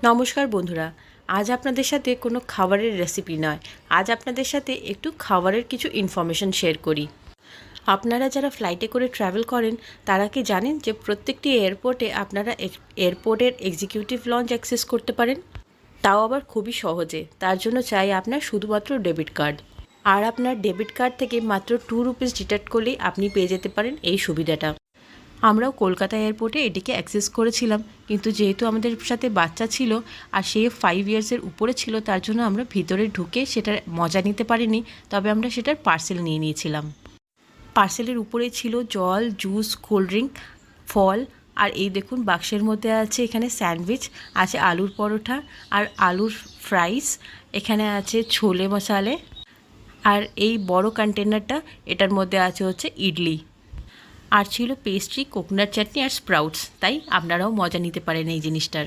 নমস্কার বন্ধুরা, আজ আপনাদের সাথে কোনো খাবারের রেসিপি নয়, আজ আপনাদের সাথে একটু খাবারের কিছু ইনফরমেশন শেয়ার করি। আপনারা যারা ফ্লাইটে করে ট্রাভেল করেন তারা কি জানেন যে প্রত্যেকটি এয়ারপোর্টে আপনারা এয়ারপোর্টের এক্সিকিউটিভ লঞ্চ অ্যাক্সেস করতে পারেন, তাও আবার খুবই সহজে। তার জন্য চাই আপনার শুধুমাত্র ডেবিট কার্ড, আর আপনার ডেবিট কার্ড থেকে মাত্র 2 রুপিস ডিডাক্ট করলেই আপনি পেয়ে যেতে পারেন এই সুবিধাটা। আমরাও কলকাতা এয়ারপোর্টে এটিকে অ্যাক্সেস করেছিলাম, কিন্তু যেহেতু আমাদের সাথে বাচ্চা ছিল আর সে 5 ইয়ার্সের উপরে ছিল, তার জন্য আমরা ভিতরে ঢুকে সেটার মজা নিতে পারিনি। তবে আমরা সেটার পার্সেল নিয়ে নিয়েছিলাম। পার্সেলের উপরে ছিল জল, জুস, কোল্ড ড্রিঙ্ক, ফল। আর এই দেখুন বাক্সের মধ্যে আছে এখানে স্যান্ডউইচ, আছে আলুর পরোটা আর আলুর ফ্রাইস, এখানে আছে ছোলে মশালে, আর এই বড় কন্টেনারটা এটার মধ্যে আছে হচ্ছে ইডলি, আর ছিল পেস্ট্রি, কোকোনাট চাটনি আর স্প্রাউটস। তাই আপনারাও মজা নিতে পারেন এই জিনিসটার।